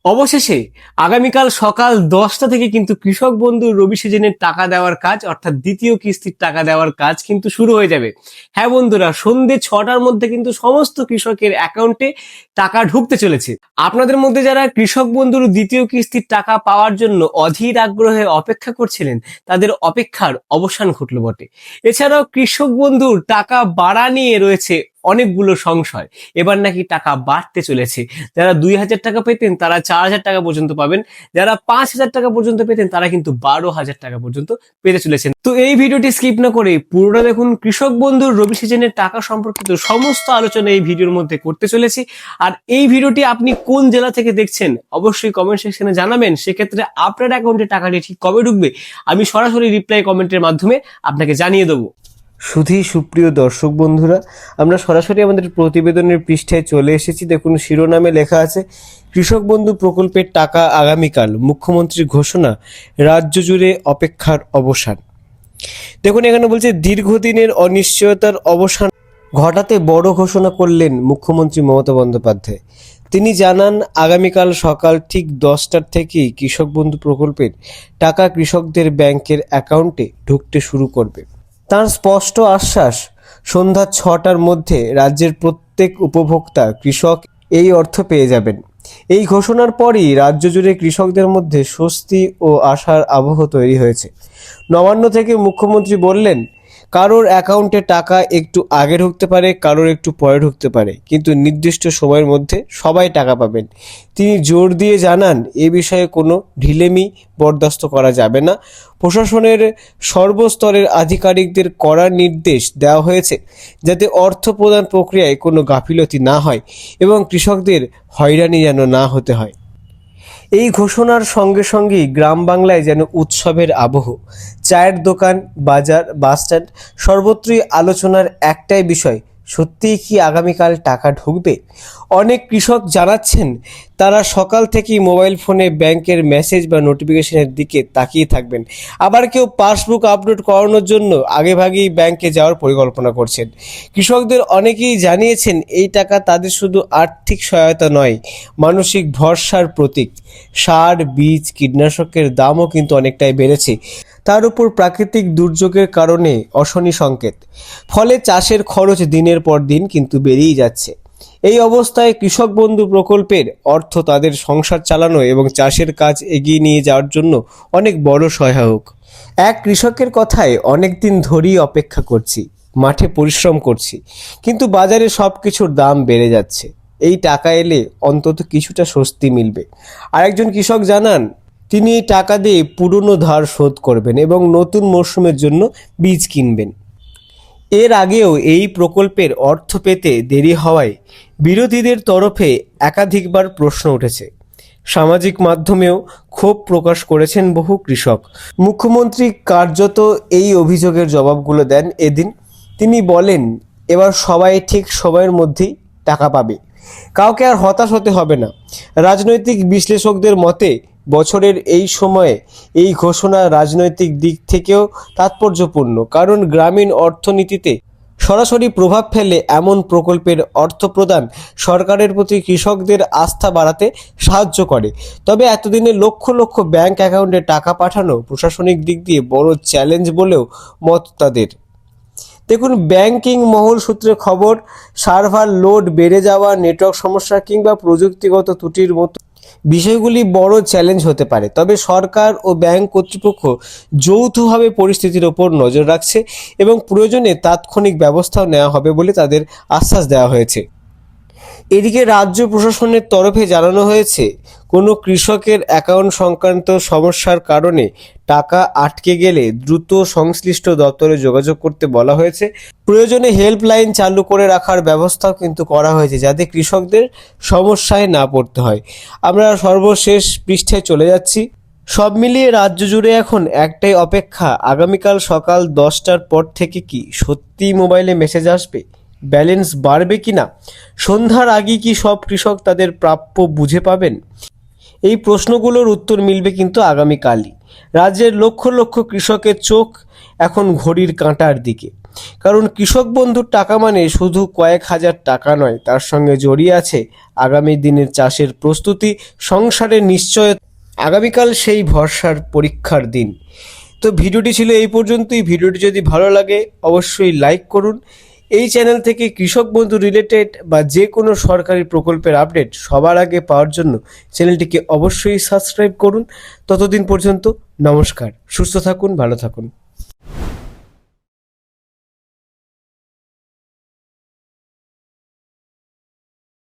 অবশেষে আগামীকাল সকাল 10টা থেকে কিন্তু কৃষক বন্ধু রবি সিজনের টাকা দেওয়ার কাজ অর্থাৎ দ্বিতীয় কিস্তির টাকা দেওয়ার কাজ কিন্তু শুরু হয়ে যাবে। হ্যাঁ বন্ধুরা, সন্ধে 6টার মধ্যে কিন্তু সমস্ত কৃষকের অ্যাকাউন্টে টাকা ঢুকতে চলেছে। আপনাদের মধ্যে যারা কৃষক বন্ধুর দ্বিতীয় কিস্তির টাকা পাওয়ার জন্য অধীর আগ্রহে অপেক্ষা করছিলেন, তাদের অপেক্ষার অবসান ঘটল বটে। এছাড়াও কৃষক বন্ধুর টাকা বাড়া নিয়ে রয়েছে অনেকগুলো সংশয়। এবার নাকি টাকা বাড়তে চলেছে। যারা 2,000 টাকা পেতেন তারা 4,000 টাকা পর্যন্ত পাবেন, যারা 5,000 টাকা পর্যন্ত পেতেন তারা কিন্তু 12,000 টাকা পর্যন্ত পেতে চলেছেন। তো এই ভিডিওটি স্কিপ না করে পুরোটা দেখুন। কৃষক বন্ধুর রবি সিজনের টাকা সম্পর্কিত সমস্ত আলোচনা এই ভিডিওর মধ্যে করতে চলেছি। আর এই ভিডিওটি আপনি কোন জেলা থেকে দেখছেন অবশ্যই কমেন্ট সেকশনে জানাবেন। সেক্ষেত্রে আপনার অ্যাকাউন্টে টাকাটি ঠিক কবে ঢুকবে আমি সরাসরি রিপ্লাই কমেন্টের মাধ্যমে আপনাকে জানিয়ে দেবো। সুপ্রিয় দর্শক বন্ধুরা, আমরা সরাসরি আমাদের প্রতিবেদনের পৃষ্ঠায় চলে এসেছি। দেখুন, শিরোনামে লেখা আছে কৃষক বন্ধু প্রকল্পের টাকা আগামীকাল, মুখ্যমন্ত্রীর ঘোষণা, রাজ্য জুড়ে অপেক্ষার অবসান। দেখুন, এখানে বলছে দীর্ঘদিনের অনিশ্চয়তার অবসান ঘটাতে বড় ঘোষণা করলেন মুখ্যমন্ত্রী মমতা বন্দ্যোপাধ্যায়। তিনি জানান, আগামীকাল সকাল ঠিক 10টার থেকেই কৃষক বন্ধু প্রকল্পের টাকা কৃষকদের ব্যাংকের অ্যাকাউন্টে ঢুকতে শুরু করবে। তার স্পষ্ট আশ্বাস, সন্ধ্যা 6টার মধ্যে রাজ্যের প্রত্যেক উপভোক্তা কৃষক এই অর্থ পেয়ে যাবেন। এই ঘোষণার পরই রাজ্য জুড়ে কৃষকদের মধ্যে স্বস্তি ও আশার আবহ তৈরি হয়েছে। নবান্ন থেকে মুখ্যমন্ত্রী বললেন, কারোর অ্যাকাউন্টে টাকা একটু আগে ঢুকতে পারে, কারোর একটু পরে ঢুকতে পারে, কিন্তু নির্দিষ্ট সময়ের মধ্যে সবাই টাকা পাবেন। তিনি জোর দিয়ে জানান, এ বিষয়ে কোনো ঢিলেমি বরদাস্ত করা যাবে না। প্রশাসনের সর্বস্তরের আধিকারিকদের কড়া নির্দেশ দেওয়া হয়েছে যাতে অর্থ প্রদান প্রক্রিয়ায় কোনো গাফিলতি না হয় এবং কৃষকদের হয়রানি যেন না হতে হয়। এই ঘোষণার সঙ্গে সঙ্গেই গ্রাম বাংলায় যেন উৎসবের আবহ। চায়ের দোকান, বাজার, বাসস্ট্যান্ড সর্বত্রই আলোচনার একটাই বিষয়, সত্যিই কি আগামীকাল টাকা ঢুকবে? অনেক কৃষক জানাচ্ছেন তারা সকাল থেকেই মোবাইল ফোনে ব্যাংকের মেসেজ বা নোটিফিকেশনের দিকে তাকিয়ে থাকবেন। আবার কেউ পাসবুক আপডেট করানোর জন্য আগেভাগেই ব্যাংকে যাওয়ার পরিকল্পনা করছেন। কৃষকদের অনেকেই জানিয়েছেন, এই টাকা তাদের শুধু আর্থিক সহায়তা নয়, মানসিক ভরসার প্রতীক। সার, বীজ, কীটনাশকের দামও কিন্তু অনেকটাই বেড়েছে। তার উপর প্রাকৃতিক দুর্যোগের কারণে অশনি সংকেত, ফলে চাষের খরচ দিনের পর দিন কিন্তু বেড়েই যাচ্ছে। এই অবস্থায় কৃষক বন্ধু প্রকল্পের অর্থ তাদের সংসার চালানো এবং চাষের কাজ এগিয়ে নিয়ে যাওয়ার জন্য অনেক বড় সহায়ক। এক কৃষকের কথায়, অনেক দিন ধরেই অপেক্ষা করছি, মাঠে পরিশ্রম করছি, কিন্তু বাজারে সব কিছুর দাম বেড়ে যাচ্ছে। এই টাকা এলে অন্তত কিছুটা স্বস্তি মিলবে। আরেকজন কৃষক জানান, তিনি এই টাকা দিয়ে পুরনো ধার শোধ করবেন এবং নতুন মরশুমের জন্য বীজ কিনবেন। এর আগেও এই প্রকল্পের অর্থ পেতে দেরি হওয়ায় বিরোধীদের তরফে একাধিকবার প্রশ্ন উঠেছে। সামাজিক মাধ্যমেও ক্ষোভ প্রকাশ করেছেন বহু কৃষক। মুখ্যমন্ত্রী কার্যত এই অভিযোগের জবাবগুলো দেন এদিন। তিনি বলেন, এবার সবাই ঠিক সময়ের মধ্যেই টাকা পাবে, কাউকে আর হতাশ হতে হবে না। রাজনৈতিক বিশ্লেষকদের মতে বছরের এই সময়ে এই ঘোষণা রাজনৈতিক দিক থেকেও তাৎপর্যপূর্ণ, কারণ গ্রামীণ অর্থনীতিতে সরাসরি প্রভাব ফেলে এমন প্রকল্পের অর্থ প্রদান সরকারের প্রতি কৃষকদের আস্থা বাড়াতে সাহায্য করে। তবে এতদিনে লক্ষ লক্ষ ব্যাংক অ্যাকাউন্টে টাকা পাঠানো প্রশাসনিক দিক দিয়ে বড় চ্যালেঞ্জ বলেও মত তাদের। দেখুন, ব্যাংকিং মহল সূত্রে খবর, সার্ভার লোড বেড়ে যাওয়া, নেটওয়ার্ক সমস্যা কিংবা প্রযুক্তিগত ত্রুটির মতো বিষয়গুলি বড় চ্যালেঞ্জ হতে পারে। তবে সরকার ও ব্যাংক কর্তৃপক্ষ যৌথভাবে পরিস্থিতির ওপর নজর রাখছে এবং প্রয়োজনে তাৎক্ষণিক ব্যবস্থাও নেওয়া হবে বলে তাদের আশ্বাস দেওয়া হয়েছে। এদিকে রাজ্য প্রশাসনের তরফে জানানো হয়েছে, কোনো কৃষকের অ্যাকাউন্ট সংক্রান্ত সমস্যার কারণে টাকা আটকে গেলে দ্রুত সংশ্লিষ্ট দপ্তরে যোগাযোগ করতে বলা হয়েছে। প্রয়োজনে হেল্পলাইন চালু করে রাখার ব্যবস্থাও কিন্তু করা হয়েছে যাতে কৃষকদের সমস্যায় না পড়তে হয়। আমরা সর্বশেষ পৃষ্ঠায় চলে যাচ্ছি। সব মিলিয়ে রাজ্য জুড়ে এখন একটাই অপেক্ষা, আগামীকাল সকাল 10টার পর থেকে কি সত্যিই মোবাইলে মেসেজ আসবে? ব্যালেন্স বাড়বে কিনা? সন্ধ্যার আগে কি সব কৃষক তাদের প্রাপ্য বুঝে পাবেন? এই প্রশ্নগুলোর উত্তর মিলবে কিন্তু আগামীকালই। রাজ্যের লক্ষ লক্ষ কৃষকের চোখ এখন ঘড়ির কাঁটার দিকে। কারণ কৃষক বন্ধুর টাকা মানে শুধু কয়েক হাজার টাকা নয়, তার সঙ্গে জড়িয়ে আছে আগামী দিনের চাষের প্রস্তুতি, সংসারের নিশ্চয়তা। আগামীকাল সেই ভরসার পরীক্ষার দিন। তো ভিডিওটি ছিল এই পর্যন্তই। ভিডিওটি যদি ভালো লাগে অবশ্যই লাইক করুন। এই চ্যানেল থেকে কৃষক বন্ধু রিলেটেড বা যে কোনো সরকারি প্রকল্পের আপডেট সবার আগে পাওয়ার জন্য চ্যানেলটিকে অবশ্যই সাবস্ক্রাইব করুন। ততদিন পর্যন্ত নমস্কার, সুস্থ থাকুন, ভালো থাকুন।